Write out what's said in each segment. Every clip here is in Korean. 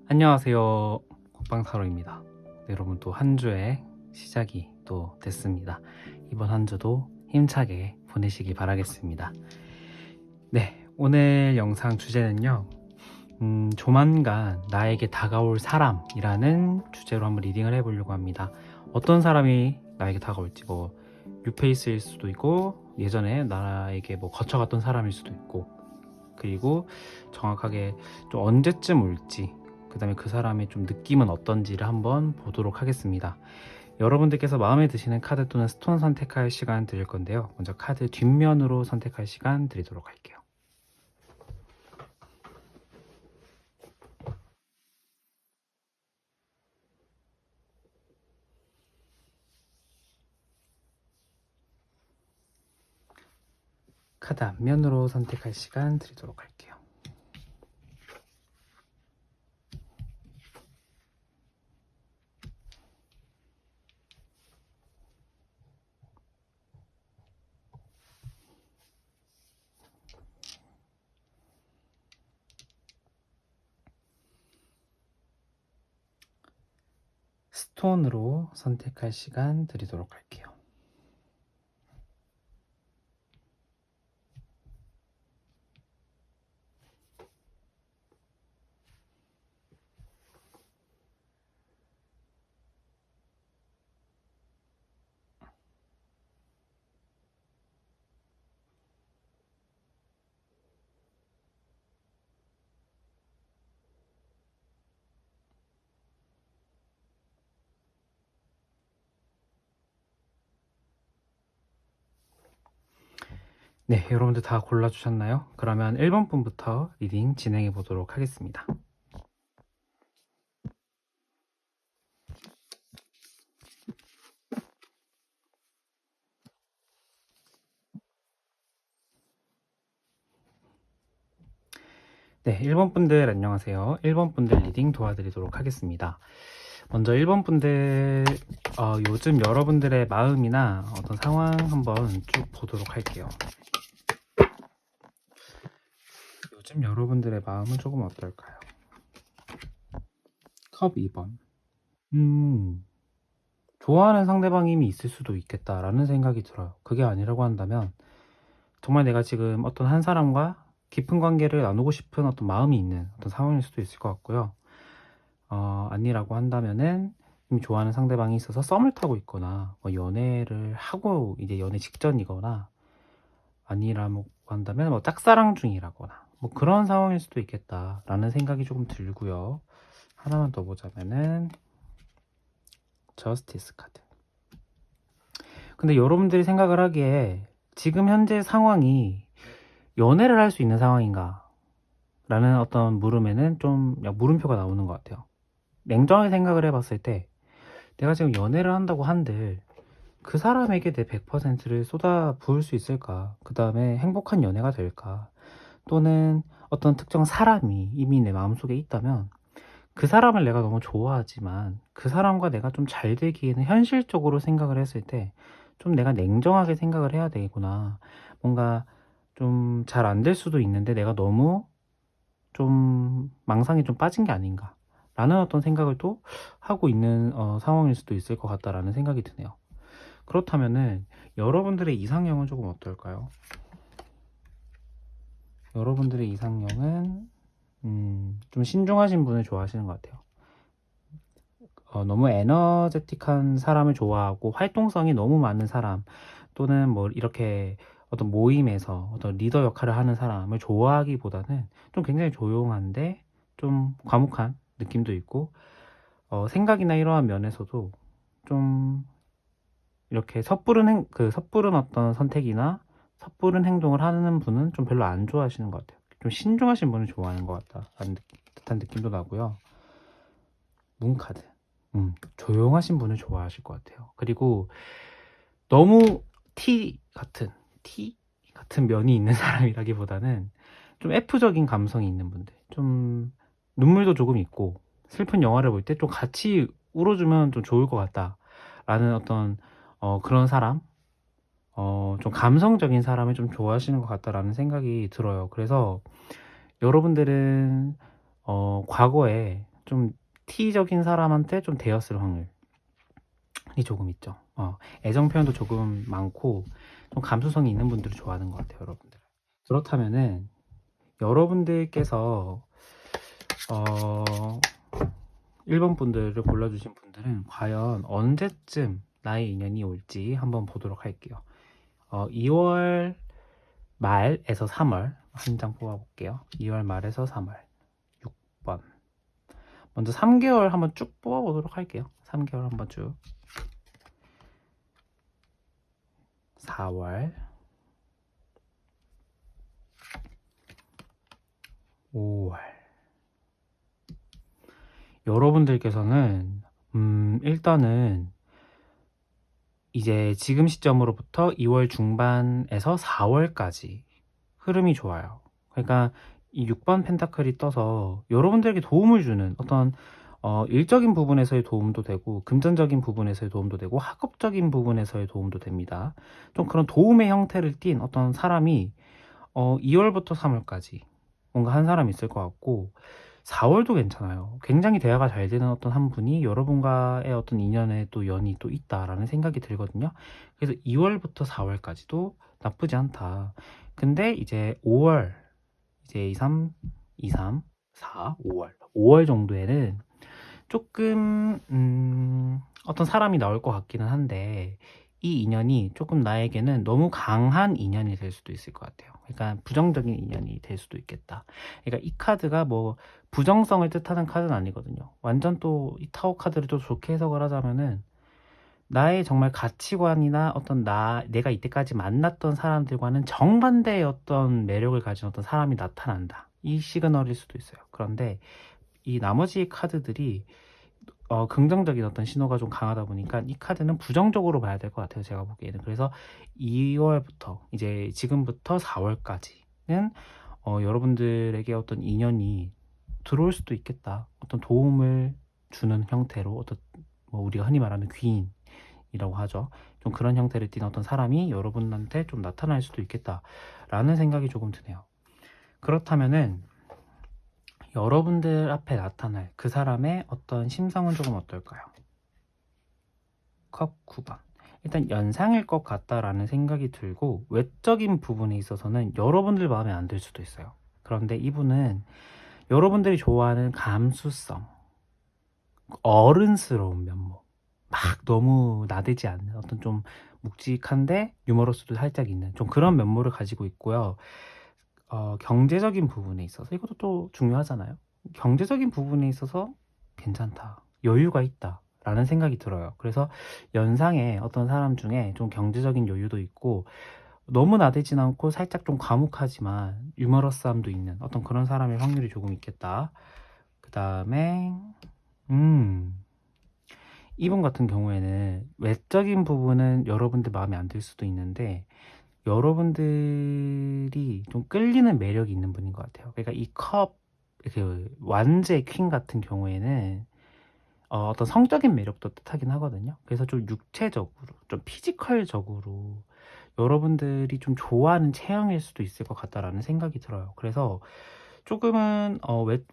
안녕하세요. 국방사로입니다. 네, 여러분 또 한 주의 시작이 또 됐습니다. 이번 한 주도 힘차게 보내시기 바라겠습니다. 네, 오늘 영상 주제는요. 조만간 나에게 다가올 사람이라는 주제로 한번 리딩을 해보려고 합니다. 어떤 사람이 나에게 다가올지 뉴페이스일 수도 있고 예전에 나에게 거쳐갔던 사람일 수도 있고 그리고 정확하게 좀 언제쯤 올지 그 다음에 그 사람의 좀 느낌은 어떤지를 한번 보도록 하겠습니다. 여러분들께서 마음에 드시는 카드 또는 스톤 선택할 시간 드릴 건데요. 먼저 카드 뒷면으로 선택할 시간 드리도록 할게요. 카드 앞면으로 선택할 시간 드리도록 할게요. 스톤으로 선택할 시간 드리도록 할게요. 네, 여러분들 다 골라주셨나요? 그러면 1번 분부터 리딩 진행해 보도록 하겠습니다. 네, 1번 분들 안녕하세요. 1번 분들 리딩 도와드리도록 하겠습니다. 먼저 1번 분들 요즘 여러분들의 마음이나 어떤 상황 한번 쭉 보도록 할게요. 요즘 여러분들의 마음은 조금 어떨까요? 컵 2번. 좋아하는 상대방이 이미 있을 수도 있겠다라는 생각이 들어요. 그게 아니라고 한다면 정말 내가 지금 어떤 한 사람과 깊은 관계를 나누고 싶은 어떤 마음이 있는 어떤 상황일 수도 있을 것 같고요. 아니라고 한다면은 이미 좋아하는 상대방이 있어서 썸을 타고 있거나 연애를 하고 이제 연애 직전이거나 아니라고 한다면 짝사랑 중이라거나 그런 상황일 수도 있겠다라는 생각이 조금 들고요. 하나만 더 보자면은 저스티스 카드. 근데 여러분들이 생각을 하기에 지금 현재 상황이 연애를 할 수 있는 상황인가? 라는 어떤 물음에는 좀 물음표가 나오는 것 같아요. 냉정하게 생각을 해봤을 때 내가 지금 연애를 한다고 한들 그 사람에게 내 100%를 쏟아 부을 수 있을까? 그 다음에 행복한 연애가 될까? 또는 어떤 특정 사람이 이미 내 마음속에 있다면 그 사람을 내가 너무 좋아하지만 그 사람과 내가 좀 잘 되기에는 현실적으로 생각을 했을 때 좀 내가 냉정하게 생각을 해야 되구나. 뭔가 좀 잘 안 될 수도 있는데 내가 너무 좀 망상에 좀 빠진 게 아닌가 라는 어떤 생각을 또 하고 있는 상황일 수도 있을 것 같다라는 생각이 드네요. 그렇다면은 여러분들의 이상형은 조금 어떨까요? 여러분들의 이상형은 좀 신중하신 분을 좋아하시는 것 같아요. 너무 에너제틱한 사람을 좋아하고 활동성이 너무 많은 사람 또는 이렇게 어떤 모임에서 어떤 리더 역할을 하는 사람을 좋아하기보다는 좀 굉장히 조용한데 좀 과묵한 느낌도 있고 생각이나 이러한 면에서도 좀 이렇게 섣부른 어떤 선택이나 섣부른 행동을 하는 분은 좀 별로 안 좋아하시는 것 같아요. 좀 신중하신 분을 좋아하는 것 같다라는 듯한 느낌도 나고요. 문카드. 조용하신 분을 좋아하실 것 같아요. 그리고 너무 T 같은 면이 있는 사람이라기보다는 좀 F적인 감성이 있는 분들. 좀 눈물도 조금 있고 슬픈 영화를 볼 때 좀 같이 울어주면 좀 좋을 것 같다라는 어떤 그런 사람, 좀 감성적인 사람을 좀 좋아하시는 것 같다라는 생각이 들어요. 그래서 여러분들은 과거에 좀 T적인 사람한테 좀 대였을 확률이 조금 있죠. 애정 표현도 조금 많고 좀 감수성이 있는 분들을 좋아하는 것 같아요, 여러분들. 그렇다면은 여러분들께서 1번 분들을 골라주신 분들은 과연 언제쯤 나의 인연이 올지 한번 보도록 할게요. 2월 말에서 3월 한 장 뽑아볼게요. 2월 말에서 3월 6번. 먼저 3개월 한번 쭉 뽑아보도록 할게요. 3개월 한번 쭉. 4월 5월. 여러분들께서는 일단은 이제 지금 시점으로부터 2월 중반에서 4월까지 흐름이 좋아요. 그러니까 이 6번 펜타클이 떠서 여러분들에게 도움을 주는 어떤 일적인 부분에서의 도움도 되고 금전적인 부분에서의 도움도 되고 학업적인 부분에서의 도움도 됩니다. 좀 그런 도움의 형태를 띤 어떤 사람이 2월부터 3월까지 뭔가 한 사람이 있을 것 같고 4월도 괜찮아요. 굉장히 대화가 잘 되는 어떤 한 분이 여러분과의 어떤 인연에 또 연이 또 있다라는 생각이 들거든요. 그래서 2월부터 4월까지도 나쁘지 않다. 근데 이제 5월, 이제 2, 3, 2, 3, 4, 5월. 5월 정도에는 조금 어떤 사람이 나올 것 같기는 한데 이 인연이 조금 나에게는 너무 강한 인연이 될 수도 있을 것 같아요. 그러니까 부정적인 인연이 될 수도 있겠다. 그러니까 이 카드가 뭐 부정성을 뜻하는 카드는 아니거든요. 완전 또 이 타워 카드를 또 좋게 해석을 하자면은 나의 정말 가치관이나 어떤 내가 이때까지 만났던 사람들과는 정반대의 어떤 매력을 가진 어떤 사람이 나타난다. 이 시그널일 수도 있어요. 그런데 이 나머지 카드들이 긍정적인 어떤 신호가 좀 강하다 보니까 이 카드는 부정적으로 봐야 될 것 같아요. 제가 보기에는. 그래서 2월부터 이제 지금부터 4월까지는 여러분들에게 어떤 인연이 들어올 수도 있겠다. 어떤 도움을 주는 형태로 어떤 뭐 우리가 흔히 말하는 귀인이라고 하죠. 좀 그런 형태를 띤 어떤 사람이 여러분한테 좀 나타날 수도 있겠다라는 생각이 조금 드네요. 그렇다면은 여러분들 앞에 나타날 그 사람의 어떤 심성은 조금 어떨까요? 컵 9번. 일단 연상일 것 같다라는 생각이 들고 외적인 부분에 있어서는 여러분들 마음에 안 들 수도 있어요. 그런데 이분은 여러분들이 좋아하는 감수성, 어른스러운 면모, 막 너무 나대지 않는 어떤 좀 묵직한데 유머러스도 살짝 있는 좀 그런 면모를 가지고 있고요. 경제적인 부분에 있어서 이것도 또 중요하잖아요. 경제적인 부분에 있어서 괜찮다. 여유가 있다. 라는 생각이 들어요. 그래서 연상에 어떤 사람 중에 좀 경제적인 여유도 있고 너무 나대진 않고 살짝 좀 과묵하지만 유머러스함도 있는 어떤 그런 사람의 확률이 조금 있겠다. 그 다음에 이분 같은 경우에는 외적인 부분은 여러분들 마음에 안 들 수도 있는데 여러분들이 좀 끌리는 매력이 있는 분인 것 같아요. 그러니까 이 컵, 그 완제 퀸 같은 경우에는 어떤 성적인 매력도 뜻하긴 하거든요. 그래서 좀 육체적으로, 좀 피지컬적으로 여러분들이 좀 좋아하는 체형일 수도 있을 것 같다라는 생각이 들어요. 그래서 조금은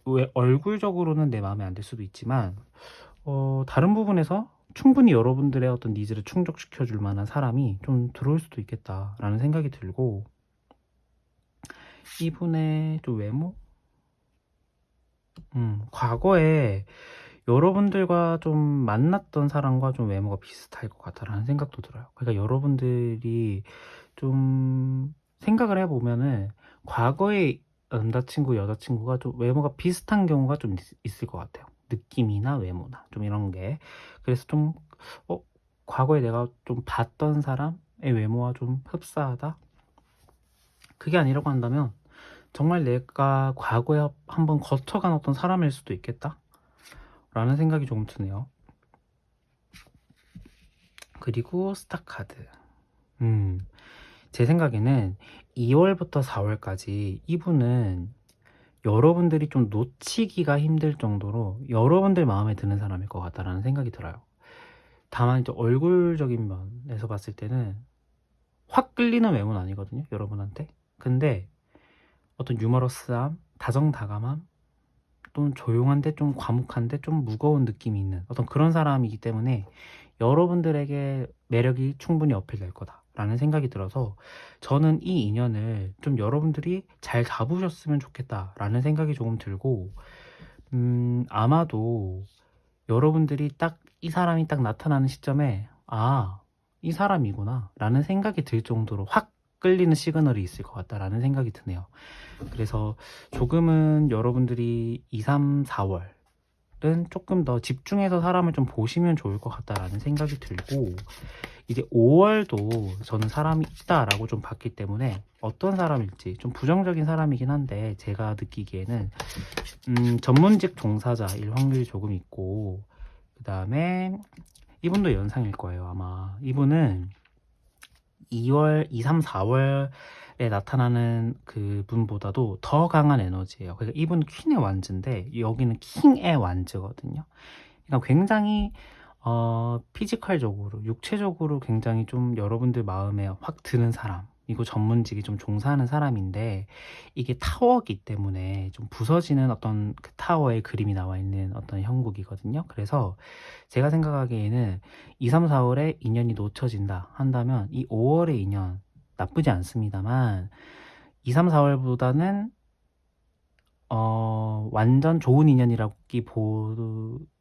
왜 얼굴적으로는 내 마음에 안 들 수도 있지만 다른 부분에서 충분히 여러분들의 어떤 니즈를 충족시켜 줄 만한 사람이 좀 들어올 수도 있겠다라는 생각이 들고 이분의 좀 외모? 과거에 여러분들과 좀 만났던 사람과 좀 외모가 비슷할 것 같다라는 생각도 들어요. 그러니까 여러분들이 좀 생각을 해보면은 과거의 남자친구, 여자친구가 좀 외모가 비슷한 경우가 좀 있을 것 같아요. 느낌이나 외모나 좀 이런 게. 그래서 좀 과거에 내가 좀 봤던 사람의 외모와 좀 흡사하다? 그게 아니라고 한다면 정말 내가 과거에 한번 거쳐간 어떤 사람일 수도 있겠다? 라는 생각이 조금 드네요. 그리고 스타카드. 제 생각에는 2월부터 4월까지 이분은 여러분들이 좀 놓치기가 힘들 정도로 여러분들 마음에 드는 사람일 것 같다라는 생각이 들어요. 다만 이제 얼굴적인 면에서 봤을 때는 확 끌리는 외모는 아니거든요, 여러분한테. 근데 어떤 유머러스함, 다정다감함, 또는 조용한데 좀 과묵한데 좀 무거운 느낌이 있는 어떤 그런 사람이기 때문에 여러분들에게 매력이 충분히 어필될 거다라는 생각이 들어서 저는 이 인연을 좀 여러분들이 잘 잡으셨으면 좋겠다라는 생각이 조금 들고, 아마도 여러분들이 딱 이 사람이 딱 나타나는 시점에 아, 이 사람이구나 라는 생각이 들 정도로 확 끌리는 시그널이 있을 것 같다라는 생각이 드네요. 그래서 조금은 여러분들이 2, 3, 4월은 조금 더 집중해서 사람을 좀 보시면 좋을 것 같다라는 생각이 들고, 이제 5월도 저는 사람이 있다라고 좀 봤기 때문에 어떤 사람일지 좀 부정적인 사람이긴 한데 제가 느끼기에는 전문직 종사자일 확률이 조금 있고, 그 다음에 이분도 연상일 거예요. 아마 이분은 2월, 2, 3, 4월에 나타나는 그 분보다도 더 강한 에너지예요. 그러니까 이분은 퀸의 완즈인데 여기는 킹의 완즈거든요. 그러니까 굉장히 피지컬적으로, 육체적으로 굉장히 좀 여러분들 마음에 확 드는 사람, 이거 전문직이 좀 종사하는 사람인데, 이게 타워이기 때문에 좀 부서지는 어떤 그 타워의 그림이 나와 있는 어떤 형국이거든요. 그래서 제가 생각하기에는 2, 3, 4월에 인연이 놓쳐진다 한다면 이 5월의 인연 나쁘지 않습니다만 2, 3, 4월보다는 완전 좋은 인연이라고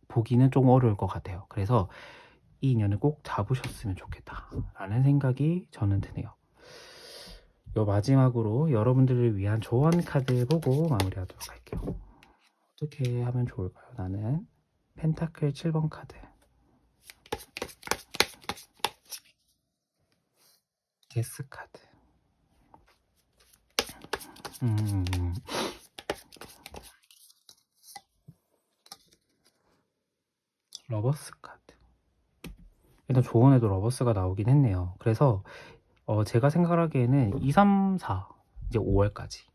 보기는 좀 어려울 것 같아요. 그래서 이 인연을 꼭 잡으셨으면 좋겠다라는 생각이 저는 드네요. 요 마지막으로 여러분들을 위한 조언 카드 보고 마무리하도록 할게요. 어떻게 하면 좋을까요? 나는 펜타클 7번 카드, 데스 카드, 러버스 카드. 일단 조언에도 러버스가 나오긴 했네요. 그래서 제가 생각하기에는 2, 3, 4 이제 5월까지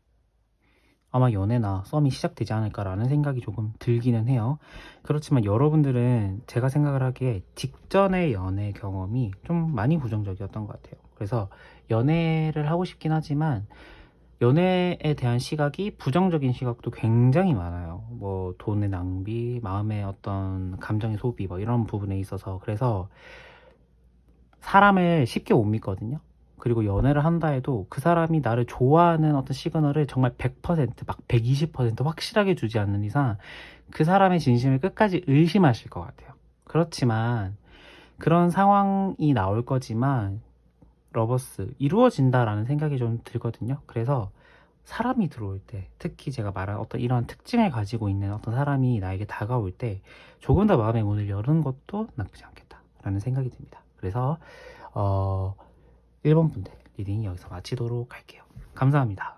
아마 연애나 썸이 시작되지 않을까라는 생각이 조금 들기는 해요. 그렇지만 여러분들은 제가 생각을 하기에 직전의 연애 경험이 좀 많이 부정적이었던 것 같아요. 그래서 연애를 하고 싶긴 하지만 연애에 대한 시각이 부정적인 시각도 굉장히 많아요. 뭐 돈의 낭비, 마음의 어떤 감정의 소비, 뭐 이런 부분에 있어서. 그래서 사람을 쉽게 못 믿거든요. 그리고 연애를 한다 해도 그 사람이 나를 좋아하는 어떤 시그널을 정말 100%, 막 120% 확실하게 주지 않는 이상 그 사람의 진심을 끝까지 의심하실 것 같아요. 그렇지만 그런 상황이 나올 거지만 러버스 이루어진다라는 생각이 좀 들거든요. 그래서 사람이 들어올 때, 특히 제가 말한 어떤 이런 특징을 가지고 있는 어떤 사람이 나에게 다가올 때 조금 더 마음의 문을 여는 것도 나쁘지 않겠다라는 생각이 듭니다. 그래서 1번 분들 리딩 여기서 마치도록 할게요. 감사합니다.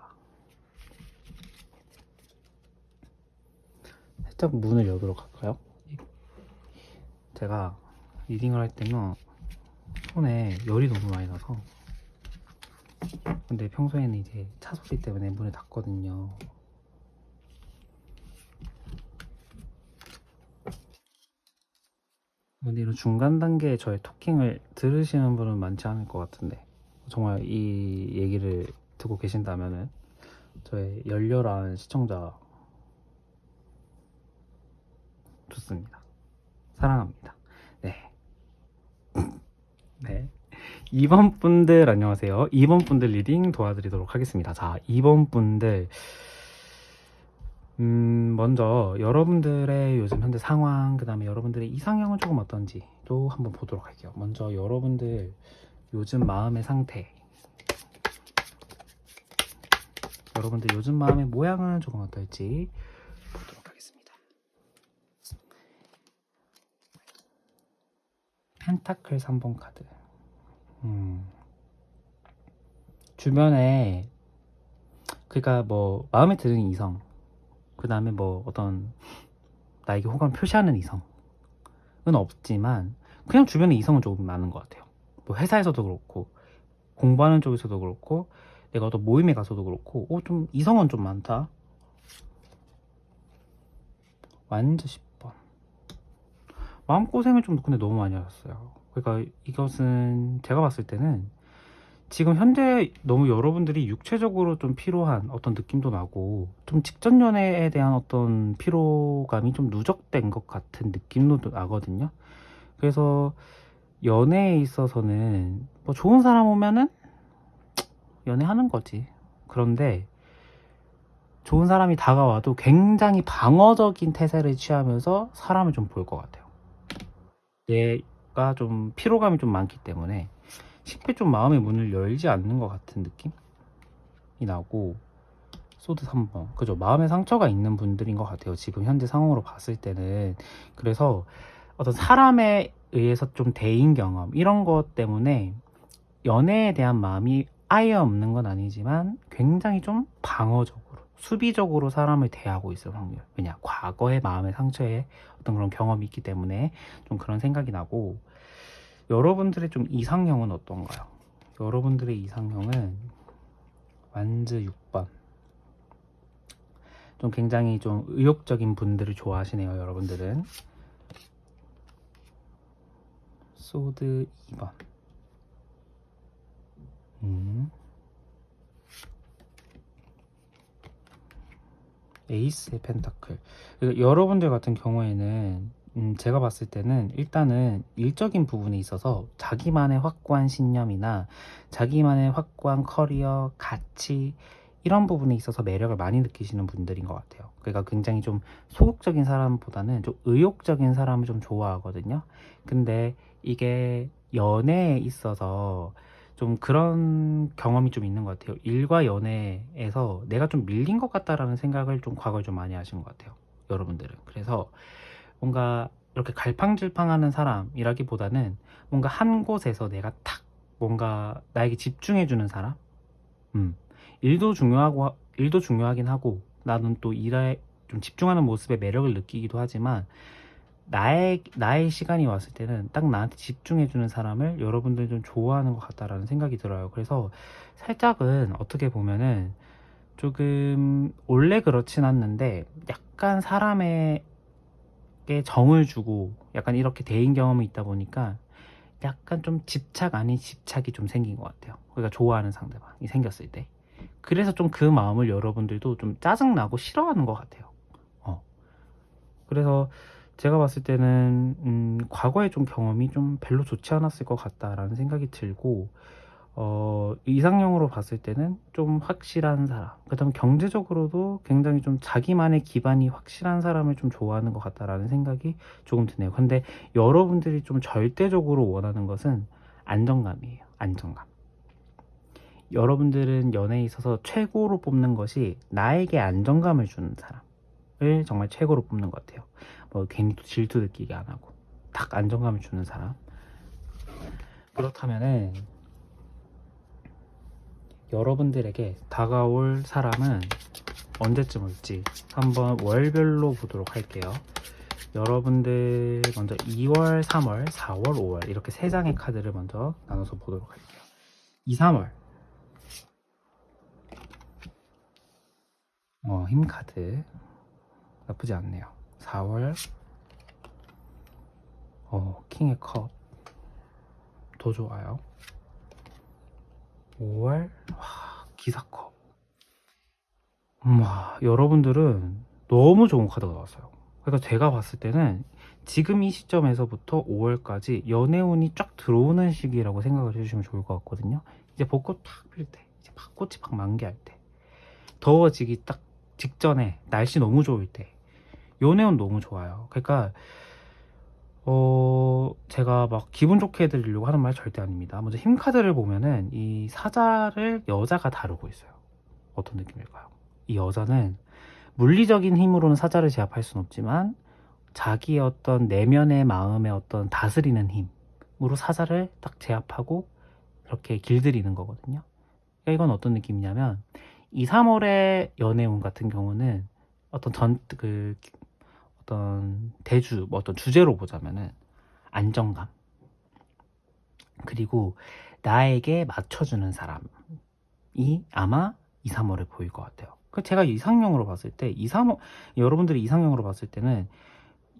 살짝 문을 열도록 할까요? 제가 리딩을 할 때는 손에 열이 너무 많이 나서, 근데 평소에는 이제 차 소리 때문에 문을 닫거든요. 근데 이런 중간 단계에 저의 토킹을 들으시는 분은 많지 않을 것 같은데, 정말 이 얘기를 듣고 계신다면은 저의 열렬한 시청자 좋습니다. 사랑합니다. 네. 네. 2번 분들 안녕하세요. 2번 분들 리딩 도와드리도록 하겠습니다. 자, 2번 분들 먼저 여러분들의 요즘 현재 상황, 그 다음에 여러분들의 이상형은 조금 어떤지도 한번 보도록 할게요. 먼저 여러분들 요즘 마음의 상태, 여러분들 요즘 마음의 모양은 조금 어떨지 보도록 하겠습니다. 펜타클 3번 카드. 주변에, 그러니까 뭐 마음에 드는 이성, 그 다음에 뭐 어떤 나에게 호감을 표시하는 이성은 없지만 그냥 주변에 이성은 조금 많은 것 같아요. 뭐 회사에서도 그렇고 공부하는 쪽에서도 그렇고 내가 어떤 모임에 가서도 그렇고 좀 이성은 좀 많다. 완전 10번. 마음고생을 좀 근데 너무 많이 하셨어요. 그러니까 이것은 제가 봤을 때는 지금 현재 너무 여러분들이 육체적으로 좀 피로한 어떤 느낌도 나고 좀 직전 연애에 대한 어떤 피로감이 좀 누적된 것 같은 느낌도 나거든요. 그래서 연애에 있어서는 뭐 좋은 사람 오면은 연애하는 거지. 그런데 좋은 사람이 다가와도 굉장히 방어적인 태세를 취하면서 사람을 좀 볼 것 같아요. 얘가 좀 피로감이 좀 많기 때문에 쉽게 좀 마음의 문을 열지 않는 것 같은 느낌이 나고, 소드 3번 그죠, 마음의 상처가 있는 분들인 것 같아요, 지금 현재 상황으로 봤을 때는. 그래서 어떤 사람에 의해서 좀 대인 경험 이런 것 때문에 연애에 대한 마음이 아예 없는 건 아니지만 굉장히 좀 방어적으로 수비적으로 사람을 대하고 있을 확률. 왜냐, 과거의 마음의 상처에 어떤 그런 경험이 있기 때문에 좀 그런 생각이 나고. 여러분들의 좀 이상형은 어떤가요? 여러분들의 이상형은 완즈 6번. 좀 굉장히 좀 의욕적인 분들을 좋아하시네요, 여러분들은. 소드 2번. 에이스의 펜타클. 여러분들 같은 경우에는 제가 봤을 때는 일단은 일적인 부분에 있어서 자기만의 확고한 신념이나 자기만의 확고한 커리어, 가치 이런 부분에 있어서 매력을 많이 느끼시는 분들인 것 같아요. 그러니까 굉장히 좀 소극적인 사람보다는 좀 의욕적인 사람을 좀 좋아하거든요. 근데 이게 연애에 있어서 좀 그런 경험이 좀 있는 것 같아요. 일과 연애에서 내가 좀 밀린 것 같다라는 생각을 좀 과거에 좀 많이 하신 것 같아요, 여러분들은. 그래서 뭔가 이렇게 갈팡질팡하는 사람이라기보다는 뭔가 한 곳에서 내가 탁 뭔가 나에게 집중해주는 사람. 음. 일도 중요하긴 하고 나는 또 일에 좀 집중하는 모습에 매력을 느끼기도 하지만, 나의 시간이 왔을 때는 딱 나한테 집중해주는 사람을 여러분들이 좀 좋아하는 것 같다라는 생각이 들어요. 그래서 살짝은 어떻게 보면은 조금 원래 그렇진 않는데 약간 사람에게 정을 주고 약간 이렇게 대인 경험이 있다 보니까 약간 좀 집착 아닌 집착이 좀 생긴 것 같아요. 그러니까 좋아하는 상대방이 생겼을 때. 그래서 좀 그 마음을 여러분들도 좀 짜증나고 싫어하는 것 같아요. 그래서 제가 봤을 때는 과거에 좀 경험이 좀 별로 좋지 않았을 것 같다라는 생각이 들고, 이상형으로 봤을 때는 좀 확실한 사람, 그 다음에 경제적으로도 굉장히 좀 자기만의 기반이 확실한 사람을 좀 좋아하는 것 같다라는 생각이 조금 드네요. 근데 여러분들이 좀 절대적으로 원하는 것은 안정감이에요. 안정감. 여러분들은 연애에 있어서 최고로 뽑는 것이 나에게 안정감을 주는 사람을 정말 최고로 뽑는 것 같아요. 뭐 괜히 또 질투 느끼게 안 하고 딱 안정감을 주는 사람. 그렇다면은 여러분들에게 다가올 사람은 언제쯤 올지 한번 월별로 보도록 할게요. 여러분들 먼저 2월, 3월, 4월, 5월 이렇게 세 장의 카드를 먼저 나눠서 보도록 할게요. 2, 3월 힘 카드 나쁘지 않네요. 4월 킹의 컵 더 좋아요. 5월 기사컵. 와, 여러분들은 너무 좋은 카드가 나왔어요. 그러니까 제가 봤을 때는 지금 이 시점에서부터 5월까지 연애운이 쫙 들어오는 시기라고 생각을 해주시면 좋을 것 같거든요. 이제 벚꽃 탁 필 때, 이제 꽃이 막 만개할 때, 더워지기 딱 직전에 날씨 너무 좋을 때 연애운 너무 좋아요. 그러니까 제가 막 기분 좋게 해드리려고 하는 말 절대 아닙니다. 먼저 힘 카드를 보면은 이 사자를 여자가 다루고 있어요. 어떤 느낌일까요? 이 여자는 물리적인 힘으로는 사자를 제압할 수는 없지만 자기의 어떤 내면의 마음의 어떤 다스리는 힘으로 사자를 딱 제압하고 이렇게 길들이는 거거든요. 그러니까 이건 어떤 느낌이냐면 2, 3월의 연애운 같은 경우는 어떤 대주, 뭐 어떤 주제로 보자면은 안정감, 그리고 나에게 맞춰주는 사람이 아마 2, 3월에 보일 것 같아요. 제가 이상형으로 봤을 때 여러분들이 이상형으로 봤을 때는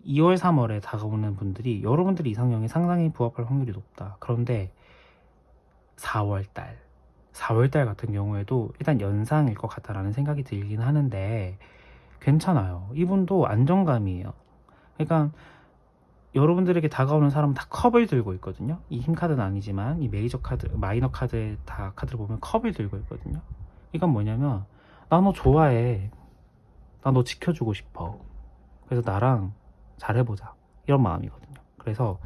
2월, 3월에 다가오는 분들이 여러분들이 이상형에 상당히 부합할 확률이 높다. 그런데 4월달 4월달 같은 경우에도 일단 연상일 것 같다라는 생각이 들긴 하는데 괜찮아요. 이분도 안정감이에요. 그러니까 여러분들에게 다가오는 사람은 다 컵을 들고 있거든요. 이 힘 카드는 아니지만 이 메이저 카드, 마이너 카드에 다 카드를 보면 컵을 들고 있거든요. 이건 뭐냐면 나 너 좋아해. 나 너 지켜주고 싶어. 그래서 나랑 잘해보자. 이런 마음이거든요. 그래서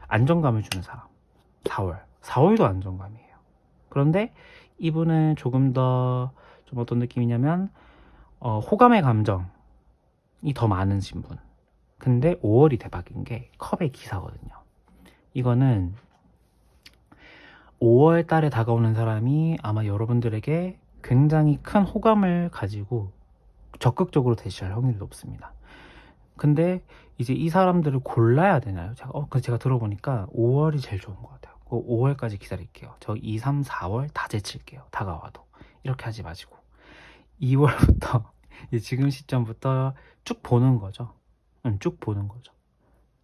안정감을 주는 사람. 4월도 안정감이에요. 그런데 이분은 조금 더 좀 어떤 느낌이냐면 호감의 감정이 더 많으신 분. 근데 5월이 대박인 게 컵의 기사거든요. 이거는 5월 달에 다가오는 사람이 아마 여러분들에게 굉장히 큰 호감을 가지고 적극적으로 대시할 확률이 높습니다. 근데 이제 이 사람들을 골라야 되나요? 제가 들어보니까 5월이 제일 좋은 것 같아요. 5월까지 기다릴게요. 저 2, 3, 4월 다 제칠게요. 다가와도. 이렇게 하지 마시고 2월부터 지금 시점부터 쭉 보는 거죠. 쭉 보는 거죠.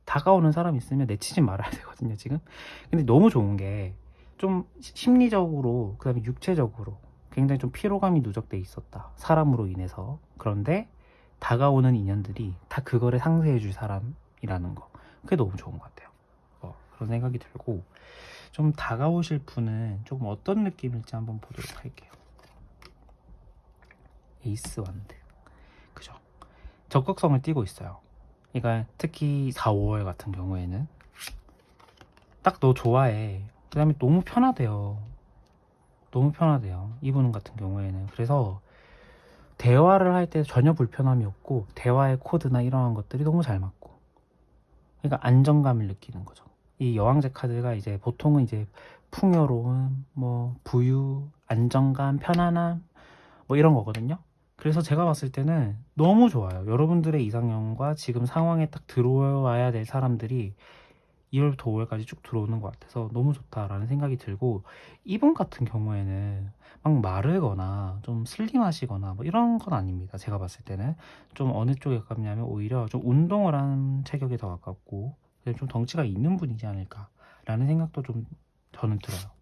다가오는 사람 있으면 내치지 말아야 되거든요, 지금. 근데 너무 좋은 게 좀 심리적으로, 그 다음에 육체적으로 굉장히 좀 피로감이 누적돼 있었다. 사람으로 인해서. 그런데 다가오는 인연들이 다 그거를 상쇄해 줄 사람이라는 거. 그게 너무 좋은 것 같아요. 그런 생각이 들고, 좀 다가오실 분은 조금 어떤 느낌일지 한번 보도록 할게요. 에이스 완드. 그죠? 적극성을 띠고 있어요. 그러니까 특히 4, 5월 같은 경우에는 딱 너 좋아해. 그 다음에 너무 편하대요. 너무 편하대요. 이분 같은 경우에는. 그래서 대화를 할 때 전혀 불편함이 없고 대화의 코드나 이러한 것들이 너무 잘 맞고, 그러니까 안정감을 느끼는 거죠. 이 여왕제 카드가 이제 보통은 이제 풍요로움, 뭐 부유, 안정감, 편안함 뭐 이런 거거든요. 그래서 제가 봤을 때는 너무 좋아요. 여러분들의 이상형과 지금 상황에 딱 들어와야 될 사람들이 2월부터 5월까지 쭉 들어오는 것 같아서 너무 좋다라는 생각이 들고, 이분 같은 경우에는 막 마르거나 좀 슬림하시거나 뭐 이런 건 아닙니다. 제가 봤을 때는 좀 어느 쪽에 가깝냐면 오히려 좀 운동을 한 체격에 더 가깝고 좀 덩치가 있는 분이지 않을까라는 생각도 좀 저는 들어요.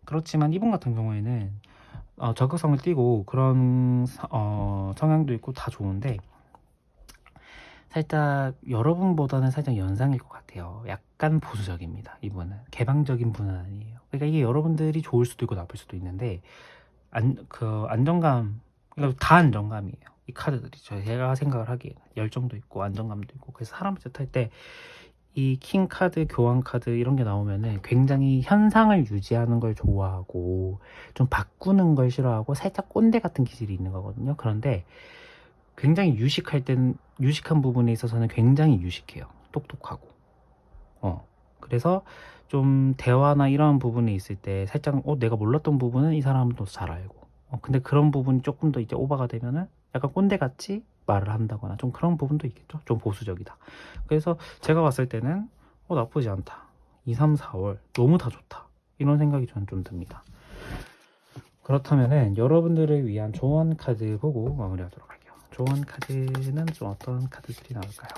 그렇지만 이분 같은 경우에는 적극성을 띠고 그런 성향도 있고 다 좋은데, 살짝 여러분보다는 살짝 연상일 것 같아요. 약간 보수적입니다. 이분은 개방적인 분은 아니에요. 그러니까 이게 여러분들이 좋을 수도 있고 나쁠 수도 있는데, 안정감, 그러니까 다 안정감이에요. 이 카드들이 제가 생각을 하기에는 열정도 있고 안정감도 있고. 그래서 사람을 뜻할 때 이 킹 카드, 교환 카드 이런 게 나오면은 굉장히 현상을 유지하는 걸 좋아하고 좀 바꾸는 걸 싫어하고 살짝 꼰대 같은 기질이 있는 거거든요. 그런데 굉장히 유식한 부분에 있어서는 굉장히 유식해요. 똑똑하고. 그래서 좀 대화나 이런 부분에 있을 때 살짝 내가 몰랐던 부분은 이 사람도 잘 알고. 근데 그런 부분이 조금 더 이제 오버가 되면은 약간 꼰대같이 말을 한다거나 좀 그런 부분도 있겠죠. 좀 보수적이다. 그래서 제가 봤을 때는 나쁘지 않다. 2, 3, 4월 너무 다 좋다. 이런 생각이 저는 좀 듭니다. 그렇다면은 여러분들을 위한 조언 카드 보고 마무리하도록 할게요. 조언 카드는 좀 어떤 카드들이 나올까요?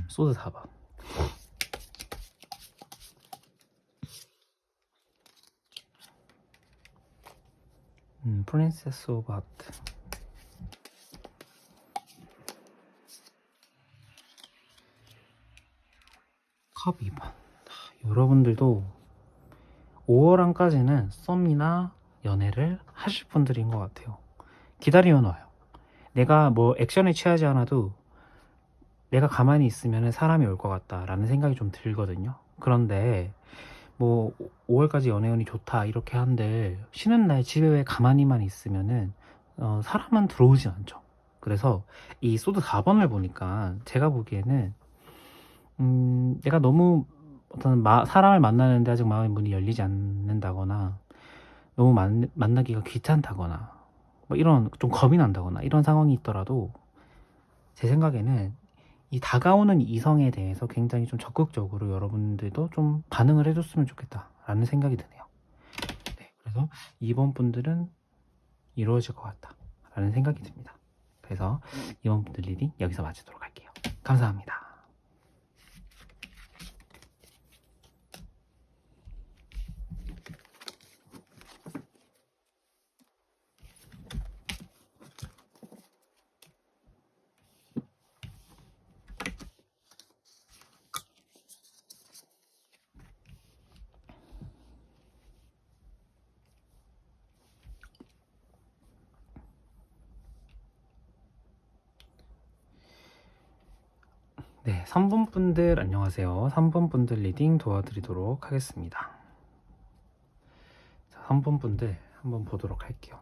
소드 4번. 프린세스 오브 하트. 컵 2번. 여러분들도 5월 안까지는 썸이나 연애를 하실 분들인 것 같아요. 기다리면 와요. 내가 뭐 액션을 취하지 않아도 내가 가만히 있으면 사람이 올 것 같다라는 생각이 좀 들거든요. 그런데 뭐 5월까지 연애운이 좋다 이렇게 한들 쉬는 날 집에 왜 가만히만 있으면은 사람은 들어오지 않죠. 그래서 이 소드 4번을 보니까 제가 보기에는 내가 너무 사람을 만나는데 아직 마음의 문이 열리지 않는다거나 너무 만나기가 귀찮다거나 뭐 이런 좀 겁이 난다거나 이런 상황이 있더라도 제 생각에는 이 다가오는 이성에 대해서 굉장히 좀 적극적으로 여러분들도 좀 반응을 해줬으면 좋겠다라는 생각이 드네요. 네, 그래서 이번 분들은 이루어질 것 같다라는 생각이 듭니다. 그래서 이번 분들 리딩 여기서 마치도록 할게요. 감사합니다. 네, 3번 분들 안녕하세요. 3번 분들 리딩 도와드리도록 하겠습니다. 자, 3번 분들 한번 보도록 할게요.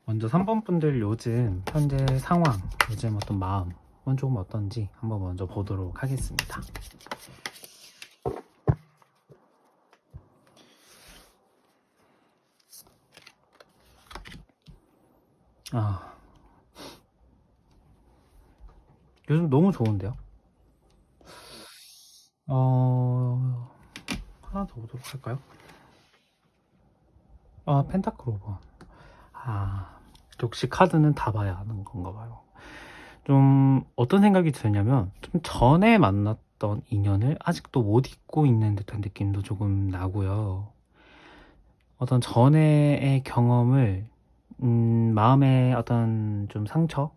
먼저 3번 분들 요즘 현재 상황, 요즘 어떤 마음은 조금 어떤지 한번 먼저 보도록 하겠습니다. 요즘 너무 좋은데요? 하나 더 보도록 할까요? 펜타클 5번. 역시 카드는 다 봐야 하는 건가 봐요. 좀 어떤 생각이 드냐면 좀 전에 만났던 인연을 아직도 못 잊고 있는 듯한 느낌도 조금 나고요. 어떤 전에의 경험을 마음의 어떤 좀 상처,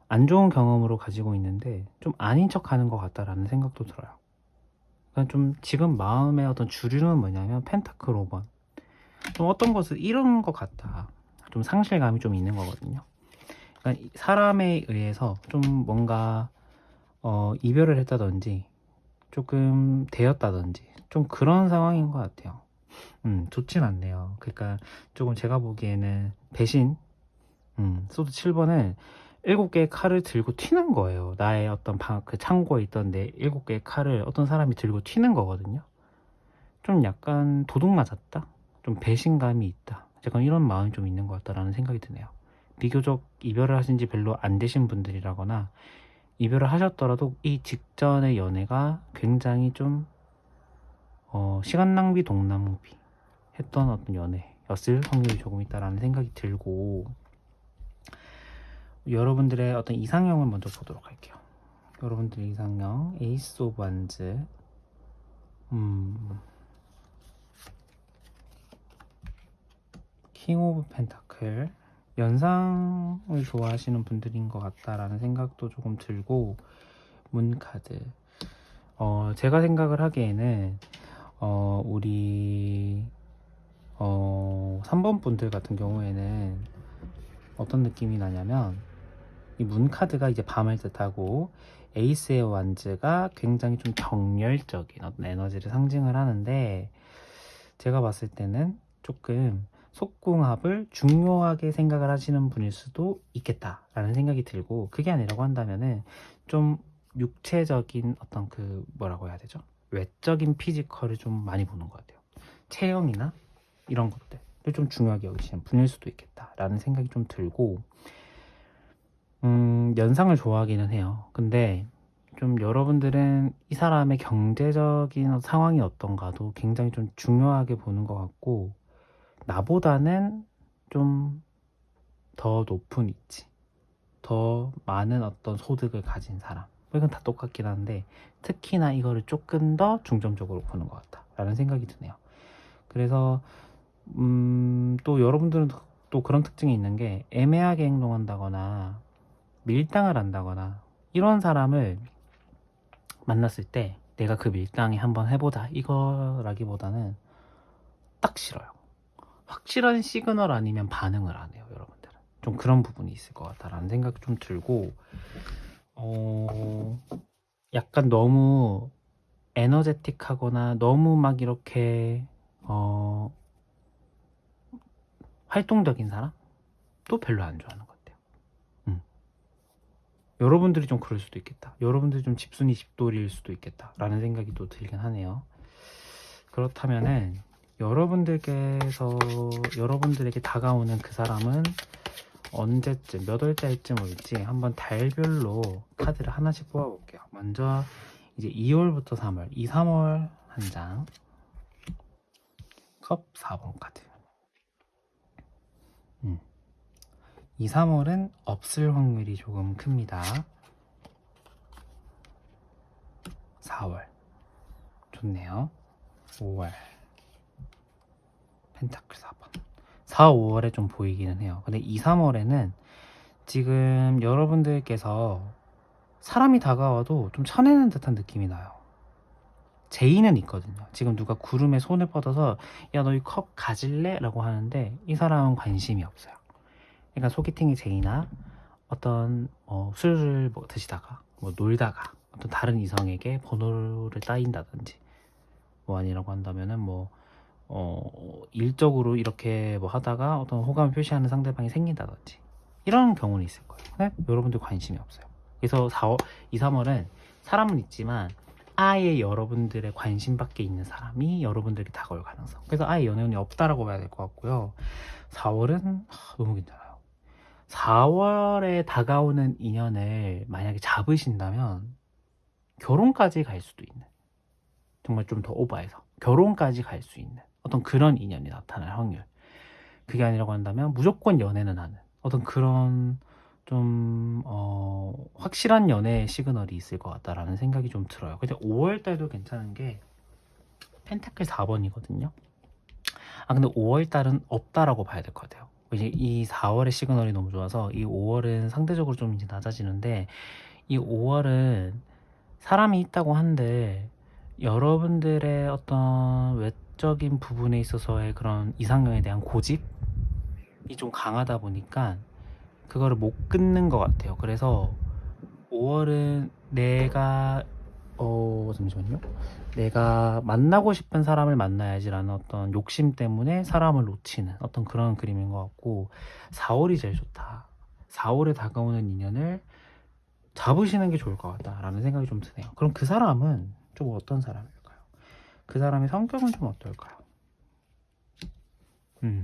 안 좋은 경험으로 가지고 있는데 좀 아닌 척 하는 것 같다라는 생각도 들어요. 그러니까 좀 지금 마음의 어떤 주류는 뭐냐면 펜타클 5번. 좀 어떤 것을 잃은 것 같다. 좀 상실감이 좀 있는 거거든요. 그러니까 사람에 의해서 좀 뭔가 이별을 했다든지 조금 되었다든지 좀 그런 상황인 것 같아요. 좋진 않네요. 그러니까 조금 제가 보기에는 배신, 소드 7번은 7개의 칼을 들고 튀는 거예요. 나의 어떤 그 창고에 있던 내 7개의 칼을 어떤 사람이 들고 튀는 거거든요. 좀 약간 도둑 맞았다? 좀 배신감이 있다. 약간 이런 마음이 좀 있는 것 같다라는 생각이 드네요. 비교적 이별을 하신 지 별로 안 되신 분들이라거나 이별을 하셨더라도 이 직전의 연애가 굉장히 좀 시간 낭비, 돈 낭비 했던 어떤 연애였을 확률이 조금 있다라는 생각이 들고, 여러분들의 어떤 이상형을 먼저 보도록 할게요. 여러분들의 이상형 에이스 오브 완즈, 킹 오브 펜타클, 연상을 좋아하시는 분들인 것 같다라는 생각도 조금 들고, 문카드. 제가 생각을 하기에는 우리 3번 분들 같은 경우에는 어떤 느낌이 나냐면, 이 문카드가 이제 밤을 뜻하고 에이스의 완즈가 굉장히 좀 정열적인 어떤 에너지를 상징을 하는데, 제가 봤을 때는 조금 속궁합을 중요하게 생각을 하시는 분일 수도 있겠다라는 생각이 들고, 그게 아니라고 한다면은 좀 육체적인 어떤 그 뭐라고 해야 되죠? 외적인 피지컬을 좀 많이 보는 것 같아요. 체형이나 이런 것들을 좀 중요하게 여기시는 분일 수도 있겠다라는 생각이 좀 들고, 연상을 좋아하기는 해요. 근데 좀 여러분들은 이 사람의 경제적인 상황이 어떤가도 굉장히 좀 중요하게 보는 것 같고, 나보다는 좀 더 높은 위치, 더 많은 어떤 소득을 가진 사람, 이건 다 똑같긴 한데 특히나 이거를 조금 더 중점적으로 보는 것 같다 라는 생각이 드네요. 그래서 또 여러분들은 또 그런 특징이 있는 게, 애매하게 행동한다거나 밀당을 한다거나 이런 사람을 만났을 때 내가 그 밀당에 한번 해보자 이거라기보다는 딱 싫어요. 확실한 시그널 아니면 반응을 안 해요. 여러분들은 좀 그런 부분이 있을 것 같다라는 생각이 좀 들고, 약간 너무 에너제틱하거나 너무 막 이렇게 활동적인 사람도 별로 안 좋아하는 것 같아요. 여러분들이 좀 그럴 수도 있겠다. 여러분들이 좀 집순이 집돌이일 수도 있겠다 라는 생각이 또 들긴 하네요. 그렇다면은 여러분들에게 다가오는 그 사람은 언제쯤, 몇 월달쯤 올지 한번 달별로 카드를 하나씩 뽑아볼게요. 먼저 이제 2월부터 3월, 2, 3월 한 장, 컵 4번 카드, 2, 3월은 없을 확률이 조금 큽니다. 4월 좋네요. 5월 펜타클 4번. 4, 5월에 좀 보이기는 해요. 근데 2, 3월에는 지금 여러분들께서 사람이 다가와도 좀 쳐내는 듯한 느낌이 나요. 제의는 있거든요. 지금 누가 구름에 손을 뻗어서 야, 너 이 컵 가질래? 라고 하는데 이 사람은 관심이 없어요. 그러니까 소개팅의 제의나 어떤 술을 뭐 드시다가 뭐 놀다가 어떤 다른 이성에게 번호를 따인다든지 뭐 아니라고 한다면은 뭐 일적으로 이렇게 뭐 하다가 어떤 호감을 표시하는 상대방이 생긴다든지 이런 경우는 있을 거예요. 근데 여러분들 관심이 없어요. 그래서 4월, 2, 3월은 사람은 있지만 아예 여러분들의 관심 밖에 있는 사람이 여러분들에게 다가올 가능성. 그래서 아예 연애운이 없다라고 봐야 될 것 같고요. 4월은 너무 괜찮아요. 4월에 다가오는 인연을 만약에 잡으신다면 결혼까지 갈 수도 있는, 정말 좀 더 오버해서 결혼까지 갈 수 있는 어떤 그런 인연이 나타날 확률. 그게 아니라고 한다면 무조건 연애는 하는 어떤 그런 좀 확실한 연애 시그널이 있을 것 같다라는 생각이 좀 들어요. 근데 5월달도 괜찮은 게 펜타클 4번이거든요. 근데 5월달은 없다라고 봐야 될 것 같아요. 이제 이 4월의 시그널이 너무 좋아서 이 5월은 상대적으로 좀 이제 낮아지는데, 이 5월은 사람이 있다고 한데 여러분들의 어떤 외적인 부분에 있어서의 그런 이상형에 대한 고집이 좀 강하다 보니까 그거를 못 끊는 것 같아요. 그래서 5월은 내가 잠시만요. 내가 만나고 싶은 사람을 만나야지라는 어떤 욕심 때문에 사람을 놓치는 어떤 그런 그림인 것 같고, 4월이 제일 좋다. 4월에 다가오는 인연을 잡으시는 게 좋을 것 같다라는 생각이 좀 드네요. 그럼 그 사람은 좀 어떤 사람일까요? 그 사람의 성격은 좀 어떨까요?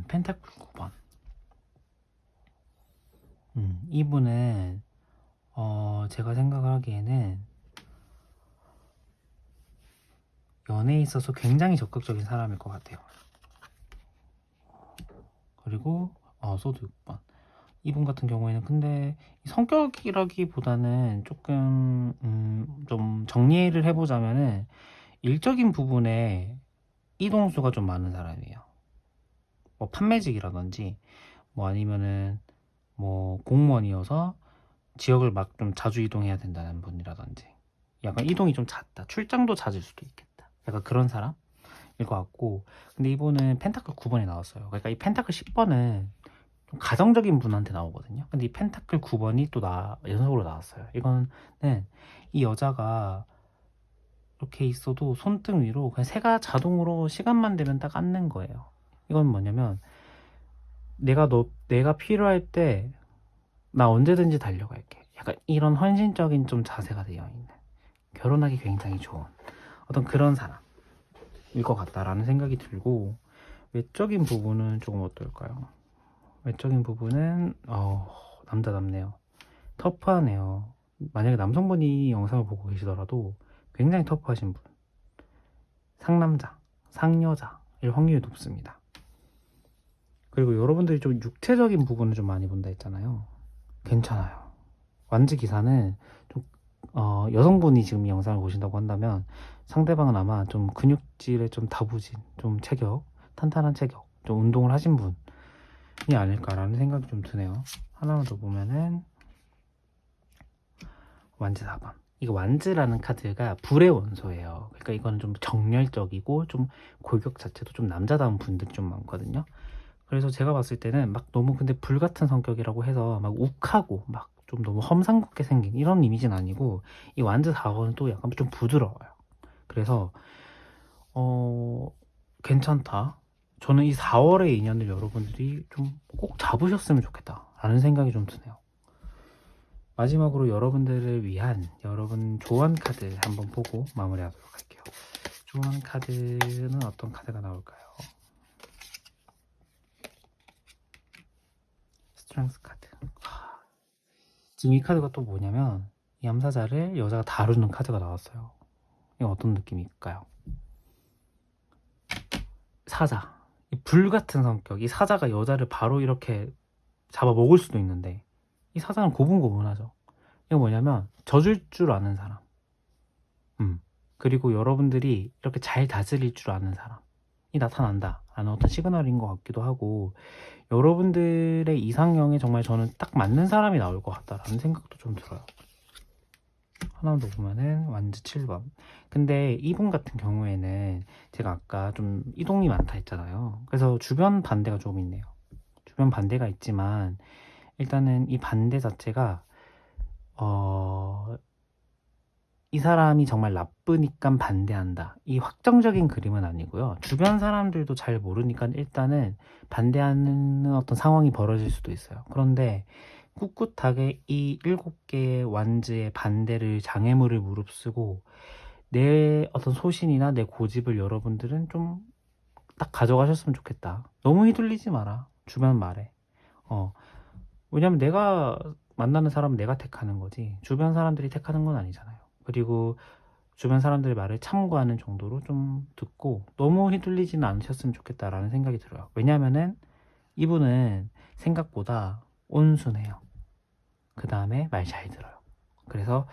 펜타클 9번. 이분은 제가 생각을 하기에는 연애에 있어서 굉장히 적극적인 사람일 것 같아요. 그리고 소드 6번. 이분 같은 경우에는 근데 성격이라기보다는 조금 좀 정리를 해보자면은 일적인 부분에 이동수가 좀 많은 사람이에요. 뭐 판매직이라든지 뭐 아니면은 뭐 공무원이어서 지역을 막 좀 자주 이동해야 된다는 분이라든지, 약간 이동이 좀 잦다, 출장도 잦을 수도 있겠다, 약간 그런 사람일 것 같고. 근데 이분은 펜타클 9번이 나왔어요. 그러니까 이 펜타클 10번은 좀 가정적인 분한테 나오거든요. 근데 이 펜타클 9번이 또 연속으로 나왔어요. 이거는 이 여자가 이렇게 있어도 손등 위로 그냥 새가 자동으로 시간만 되면 딱 앉는 거예요. 이건 뭐냐면 내가 필요할 때 나 언제든지 달려갈게, 약간 이런 헌신적인 좀 자세가 되어 있는, 결혼하기 굉장히 좋은 어떤 그런 사람일 것 같다라는 생각이 들고, 외적인 부분은 조금 어떨까요? 외적인 부분은 남자답네요. 터프하네요. 만약에 남성분이 영상을 보고 계시더라도 굉장히 터프하신 분, 상남자, 상여자일 확률이 높습니다. 그리고 여러분들이 좀 육체적인 부분을 좀 많이 본다 했잖아요. 괜찮아요. 완즈 기사는 좀 여성분이 지금 이 영상을 보신다고 한다면 상대방은 아마 좀 근육질에 좀 다부진, 좀 체격, 탄탄한 체격, 좀 운동을 하신 분이 아닐까라는 생각이 좀 드네요. 하나만 더 보면은 완즈 4번. 이거 완즈라는 카드가 불의 원소예요. 그러니까 이거는 좀 정열적이고 좀 골격 자체도 좀 남자다운 분들이 좀 많거든요. 그래서 제가 봤을 때는 막 너무 근데 불같은 성격이라고 해서 막 욱하고 막 좀 너무 험상궂게 생긴 이런 이미지는 아니고, 이 완즈 4번은 또 약간 좀 부드러워요. 그래서 괜찮다. 저는 이 4월의 인연을 여러분들이 좀 꼭 잡으셨으면 좋겠다 라는 생각이 좀 드네요. 마지막으로 여러분들을 위한 여러분 조언 카드 한번 보고 마무리하도록 할게요. 조언 카드는 어떤 카드가 나올까요? 스트렝스 카드. 지금 이 카드가 또 뭐냐면, 이 암사자를 여자가 다루는 카드가 나왔어요. 이거 어떤 느낌일까요? 사자. 이 불같은 성격, 이 사자가 여자를 바로 이렇게 잡아먹을 수도 있는데 이 사자는 고분고분하죠. 이거 뭐냐면 져줄 줄 아는 사람, 그리고 여러분들이 이렇게 잘 다스릴 줄 아는 사람이 나타난다 라는 어떤 시그널인 것 같기도 하고, 여러분들의 이상형에 정말 저는 딱 맞는 사람이 나올 것 같다라는 생각도 좀 들어요. 하나 더 보면은 완즈 7번. 근데 이분 같은 경우에는 제가 아까 좀 이동이 많다 했잖아요. 그래서 주변 반대가 좀 있네요. 주변 반대가 있지만 일단은 이 반대 자체가 이 사람이 정말 나쁘니까 반대한다, 이 확정적인 그림은 아니고요. 주변 사람들도 잘 모르니까 일단은 반대하는 어떤 상황이 벌어질 수도 있어요. 그런데 꿋꿋하게 이 7개의 완즈의 반대를, 장애물을 무릅쓰고 내 어떤 소신이나 내 고집을 여러분들은 좀 딱 가져가셨으면 좋겠다. 너무 휘둘리지 마라, 주변 말에. 왜냐면 내가 만나는 사람은 내가 택하는 거지 주변 사람들이 택하는 건 아니잖아요. 그리고 주변 사람들의 말을 참고하는 정도로 좀 듣고 너무 휘둘리지는 않으셨으면 좋겠다라는 생각이 들어요. 왜냐면은 이분은 생각보다 온순해요. 그 다음에 말 잘 들어요. 그래서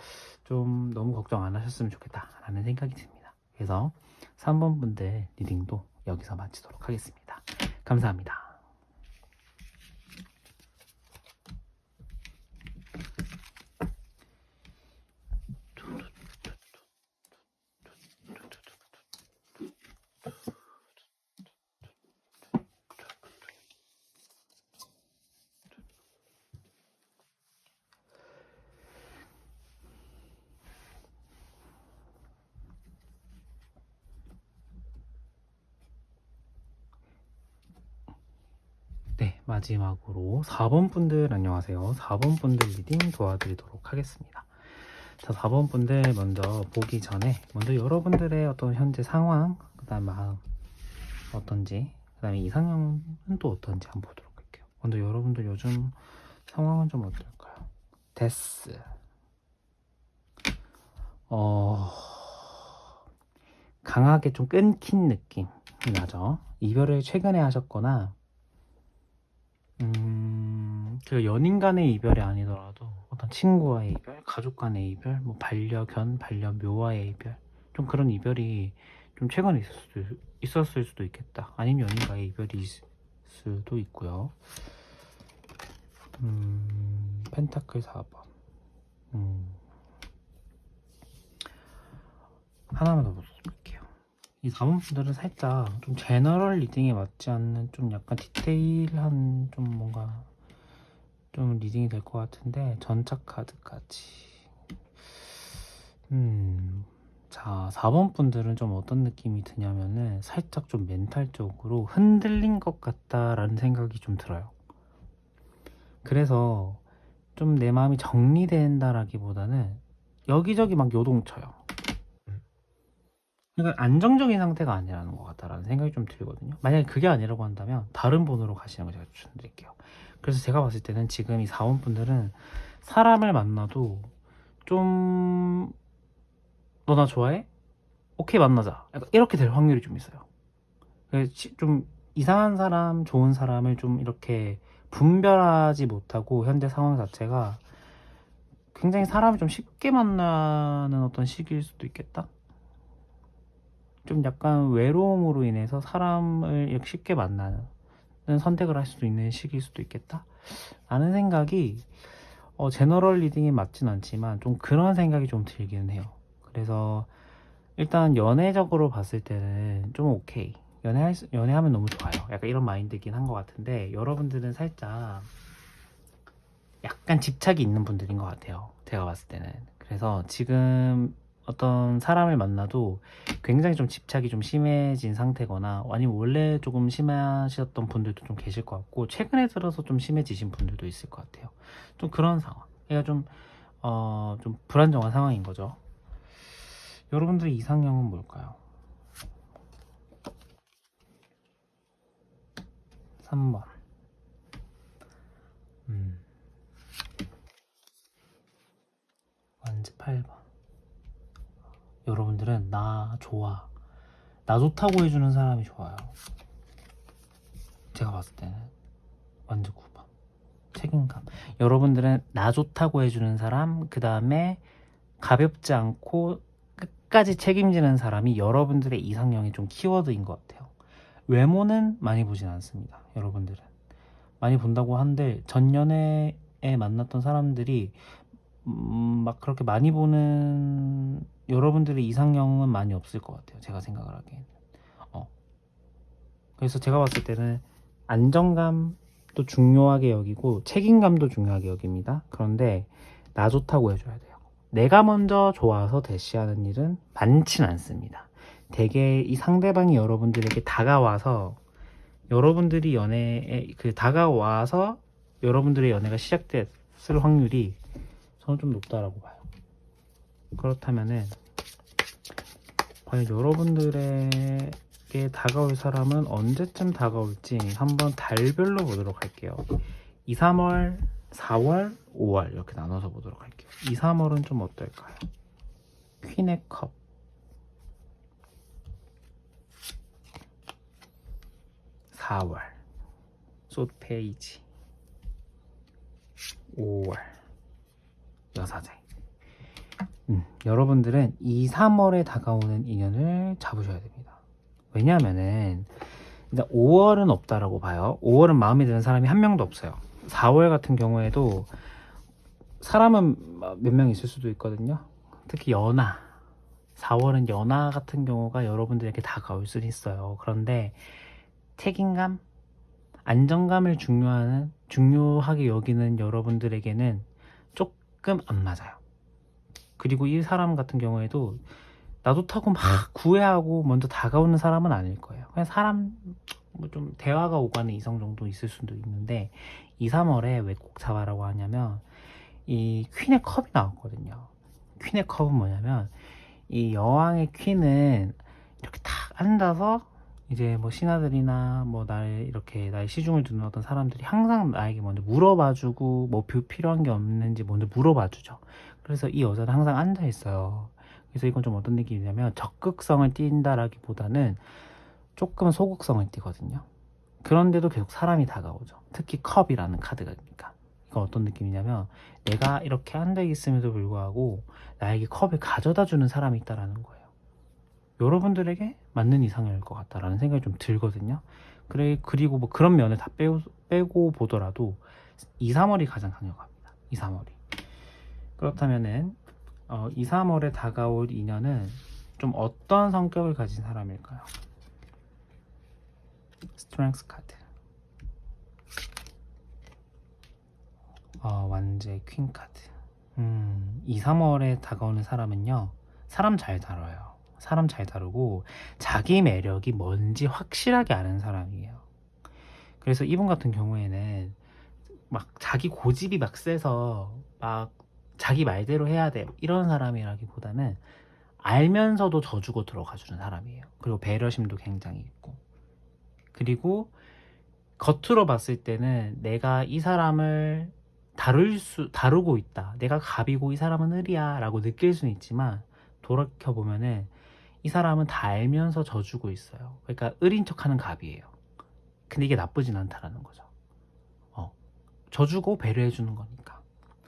좀 너무 걱정 안 하셨으면 좋겠다라는 생각이 듭니다. 그래서 3번 분들 리딩도 여기서 마치도록 하겠습니다. 감사합니다. 네, 마지막으로 4번 분들 안녕하세요. 4번 분들 리딩 도와드리도록 하겠습니다. 자, 4번 분들 먼저 보기 전에 먼저 여러분들의 어떤 현재 상황, 그 다음 마음 어떤지, 그 다음에 이상형은 또 어떤지 한번 보도록 할게요. 먼저 여러분들 요즘 상황은 좀 어떨까요? 데스. 강하게 좀 끊긴 느낌이 나죠. 이별을 최근에 하셨거나 그 연인 간의 이별이 아니더라도 어떤 친구와의 이별, 가족 간의 이별, 뭐 반려견, 반려묘와의 이별, 좀 그런 이별이 좀 최근에 있었을 수도 있겠다. 아니면 연인과의 이별이 있을 수도 있고요. 펜타클 4번. 하나만 더 볼게요. 이 4번 분들은 살짝 좀 제너럴 리딩에 맞지 않는 좀 약간 디테일한 좀 뭔가 좀 리딩이 될 것 같은데, 전착 카드까지. 자, 4번 분들은 좀 어떤 느낌이 드냐면은 살짝 좀 멘탈적으로 흔들린 것 같다라는 생각이 좀 들어요. 그래서 좀 내 마음이 정리된다라기보다는 여기저기 막 요동쳐요. 그러니까 안정적인 상태가 아니라는 것 같다라는 생각이 좀 들거든요. 만약에 그게 아니라고 한다면 다른 번호로 가시는 걸 제가 추천드릴게요. 그래서 제가 봤을 때는 지금 이 4번 분들은 사람을 만나도 좀 너 나 좋아해? 오케이 만나자, 약간 이렇게 될 확률이 좀 있어요. 좀 이상한 사람, 좋은 사람을 좀 이렇게 분별하지 못하고 현재 상황 자체가 굉장히 사람을 좀 쉽게 만나는 어떤 시기일 수도 있겠다. 좀 약간 외로움으로 인해서 사람을 이렇게 쉽게 만나는 선택을 할 수도 있는 시기일 수도 있겠다 라는 생각이, 제너럴 리딩에 맞진 않지만 좀 그런 생각이 좀 들기는 해요. 그래서 일단 연애적으로 봤을 때는 좀 오케이, 연애하면 너무 좋아요, 약간 이런 마인드긴 한 것 같은데, 여러분들은 살짝 약간 집착이 있는 분들인 것 같아요, 제가 봤을 때는. 그래서 지금 어떤 사람을 만나도 굉장히 좀 집착이 좀 심해진 상태거나, 아니면 원래 조금 심하셨던 분들도 좀 계실 것 같고, 최근에 들어서 좀 심해지신 분들도 있을 것 같아요. 좀 그런 상황. 그러니까 좀 불안정한 상황인 거죠. 여러분들의 이상형은 뭘까요? 3번. 완즈 8번. 여러분들은 나 좋아, 나 좋다고 해주는 사람이 좋아요, 제가 봤을 때는. 완즈 9번. 책임감. 여러분들은 나 좋다고 해주는 사람, 그 다음에 가볍지 않고 끝까지 책임지는 사람이 여러분들의 이상형의 좀 키워드인 것 같아요. 외모는 많이 보진 않습니다. 여러분들은 많이 본다고 한들 전년에 만났던 사람들이 막 그렇게 많이 보는 여러분들의 이상형은 많이 없을 것 같아요. 제가 생각을 하기에는. 그래서 제가 봤을 때는 안정감도 중요하게 여기고 책임감도 중요하게 여깁니다. 그런데 나 좋다고 해줘야 돼요. 내가 먼저 좋아서 대시하는 일은 많진 않습니다. 대개 이 상대방이 여러분들에게 다가와서 여러분들이 연애에 다가와서 여러분들의 연애가 시작됐을 확률이 저는 좀 높다라고 봐요. 그렇다면은 과연 여러분들에게 다가올 사람은 언제쯤 다가올지 한번 달별로 보도록 할게요. 2, 3월, 4월, 5월 이렇게 나눠서 보도록 할게요. 2, 3월은 좀 어떨까요? 퀸의 컵, 4월 소페이지, 5월 여사제. 여러분들은 2, 3월에 다가오는 인연을 잡으셔야 됩니다. 왜냐하면은 일단 5월은 없다라고 봐요. 5월은 마음에 드는 사람이 한 명도 없어요. 4월 같은 경우에도 사람은 몇 명 있을 수도 있거든요. 특히 연하, 4월은 연하 같은 경우가 여러분들에게 다가올 수는 있어요. 그런데 책임감, 안정감을 중요하게 여기는 여러분들에게는 조금 안 맞아요. 그리고 이 사람 같은 경우에도 나도 타고 막 구애하고 먼저 다가오는 사람은 아닐 거예요. 그냥 사람 뭐 좀 대화가 오가는 이성 정도 있을 수도 있는데 2, 3월에 왜 꼭 잡아라고 하냐면 이 퀸의 컵이 나왔거든요. 퀸의 컵은 뭐냐면 이 여왕의 퀸은 이렇게 탁 앉아서 이제 뭐 신하들이나 뭐 날 시중을 두는 어떤 사람들이 항상 나에게 먼저 물어봐주고 뭐 필요한 게 없는지 먼저 물어봐주죠. 그래서 이 여자는 항상 앉아 있어요. 그래서 이건 좀 어떤 느낌이냐면 적극성을 띈다라기보다는 조금 소극성을 띠거든요. 그런데도 계속 사람이 다가오죠. 특히 컵이라는 카드가니까. 이건 어떤 느낌이냐면 내가 이렇게 앉아 있음에도 불구하고 나에게 컵을 가져다 주는 사람이 있다라는 거예요. 여러분들에게 맞는 이상형일 것 같다라는 생각이 좀 들거든요. 그리고 뭐 그런 면을 다 빼고 보더라도 2, 3월이 가장 강력합니다. 2, 3월이. 그렇다면은 2, 3월에 다가올 인연은 좀 어떤 성격을 가진 사람일까요? 스트렝스 카드, 완제 퀸 카드. 2, 3월에 다가오는 사람은요, 사람 잘 다뤄요. 사람 잘 다루고 자기 매력이 뭔지 확실하게 아는 사람이에요. 그래서 이분 같은 경우에는 막 자기 고집이 막 세서 막 자기 말대로 해야 돼 이런 사람이라기보다는 알면서도 져주고 들어가주는 사람이에요. 그리고 배려심도 굉장히 있고, 그리고 겉으로 봤을 때는 내가 이 사람을 다루고 있다, 내가 갑이고 이 사람은 을이야 라고 느낄 수는 있지만 돌이켜보면은 이 사람은 다 알면서 져주고 있어요. 그러니까 을인 척하는 갑이에요. 근데 이게 나쁘진 않다라는 거죠. 져주고 배려해주는 거니까.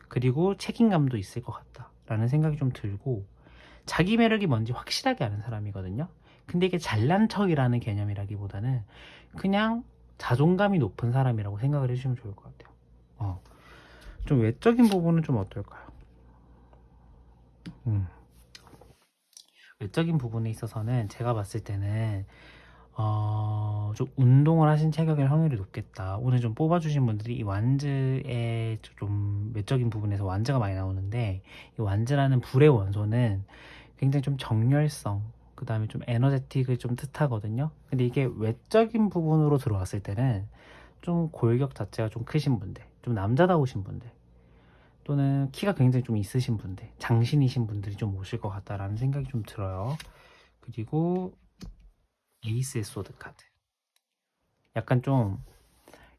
그리고 책임감도 있을 것 같다라는 생각이 좀 들고, 자기 매력이 뭔지 확실하게 아는 사람이거든요. 근데 이게 잘난 척이라는 개념이라기보다는 그냥 자존감이 높은 사람이라고 생각을 해주시면 좋을 것 같아요. 좀 외적인 부분은 좀 어떨까요? 외적인 부분에 있어서는 제가 봤을 때는 좀 운동을 하신 체격일 확률이 높겠다. 오늘 좀 뽑아주신 분들이 이 완즈의 좀 외적인 부분에서 완즈가 많이 나오는데, 이 완즈라는 불의 원소는 굉장히 좀 정열성, 그 다음에 좀 에너제틱을 좀 뜻하거든요. 근데 이게 외적인 부분으로 들어왔을 때는 좀 골격 자체가 좀 크신 분들, 좀 남자다우신 분들, 또는 키가 굉장히 좀 있으신 분들, 장신이신 분들이 좀 오실 것 같다라는 생각이 좀 들어요. 그리고 에이스의 소드 카드. 약간 좀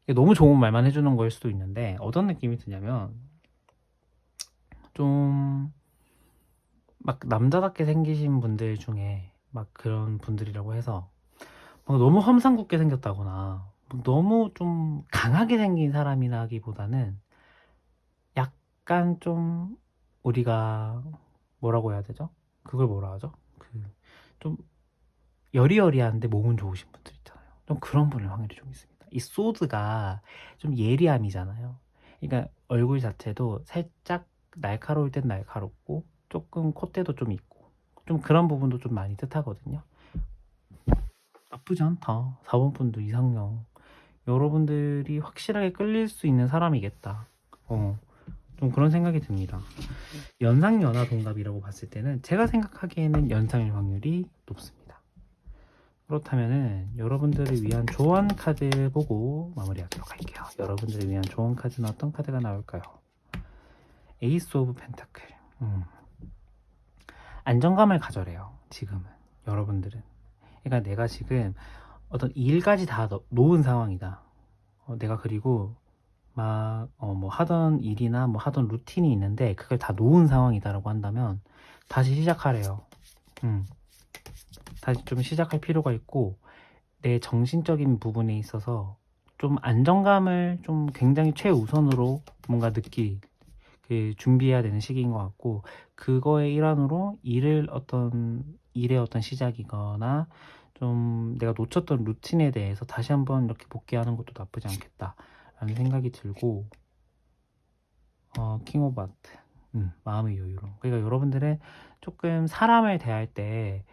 너무 좋은 말만 해주는 거일 수도 있는데 어떤 느낌이 드냐면 좀 막 남자답게 생기신 분들 중에 막 그런 분들이라고 해서 막 너무 험상궂게 생겼다거나 뭐 너무 좀 강하게 생긴 사람이라기보다는 약간 좀 우리가 뭐라고 해야 되죠? 그걸 뭐라 하죠? 좀 여리여리한데 몸은 좋으신 분들 있잖아요. 좀 그런 분일 확률이 좀 있습니다. 이 소드가 좀 예리함이잖아요. 그러니까 얼굴 자체도 살짝 날카로울 땐 날카롭고 조금 콧대도 좀 있고 좀 그런 부분도 좀 많이 뜻하거든요. 나쁘지 않다. 4번 분도 이상형. 여러분들이 확실하게 끌릴 수 있는 사람이겠다. 좀 그런 생각이 듭니다. 연상 연하 동갑이라고 봤을 때는 제가 생각하기에는 연상일 확률이 높습니다. 그렇다면은 여러분들을 위한 조언 카드 보고 마무리하도록 할게요. 여러분들을 위한 조언 카드는 어떤 카드가 나올까요? 에이스 오브 펜타클. 안정감을 가져래요. 지금은 여러분들은. 그러니까 내가 지금 어떤 일까지 다 놓은 상황이다. 내가 그리고 막 뭐 하던 일이나 뭐 하던 루틴이 있는데 그걸 다 놓은 상황이다라고 한다면 다시 시작하래요. 다시 좀 시작할 필요가 있고 내 정신적인 부분에 있어서 좀 안정감을 좀 굉장히 최우선으로 뭔가 준비해야 되는 시기인 것 같고 그거의 일환으로 일의 어떤 시작이거나 좀 내가 놓쳤던 루틴에 대해서 다시 한번 이렇게 복귀하는 것도 나쁘지 않겠다라는 생각이 들고 킹 오브 아트 마음의 여유로움. 그러니까 여러분들은 조금 사람을 대할 때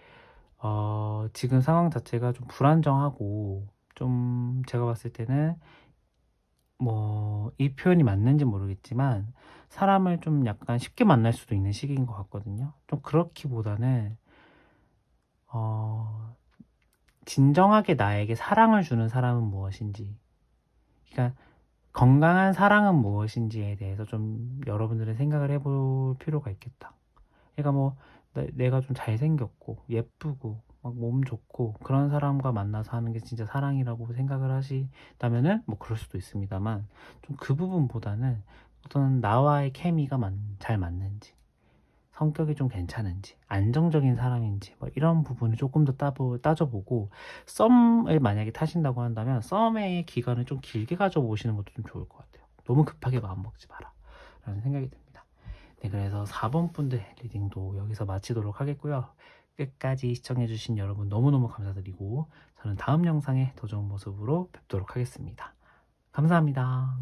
지금 상황 자체가 좀 불안정하고 좀 제가 봤을 때는 뭐 이 표현이 맞는지 모르겠지만 사람을 좀 약간 쉽게 만날 수도 있는 시기인 것 같거든요. 좀 그렇기보다는 진정하게 나에게 사랑을 주는 사람은 무엇인지, 그러니까 건강한 사랑은 무엇인지에 대해서 좀 여러분들은 생각을 해볼 필요가 있겠다. 그러니까 뭐 내가 좀 잘생겼고 예쁘고 막 몸 좋고 그런 사람과 만나서 하는 게 진짜 사랑이라고 생각을 하시다면은 뭐 그럴 수도 있습니다만 좀 그 부분보다는 어떤 나와의 케미가 잘 맞는지 성격이 좀 괜찮은지 안정적인 사람인지 뭐 이런 부분을 조금 더 따져보고 썸을 만약에 타신다고 한다면 썸의 기간을 좀 길게 가져보시는 것도 좀 좋을 것 같아요. 너무 급하게 마음먹지 마라 라는 생각이 듭니다. 네, 그래서 4번 분들 리딩도 여기서 마치도록 하겠고요. 끝까지 시청해주신 여러분 너무너무 감사드리고 저는 다음 영상에 더 좋은 모습으로 뵙도록 하겠습니다. 감사합니다.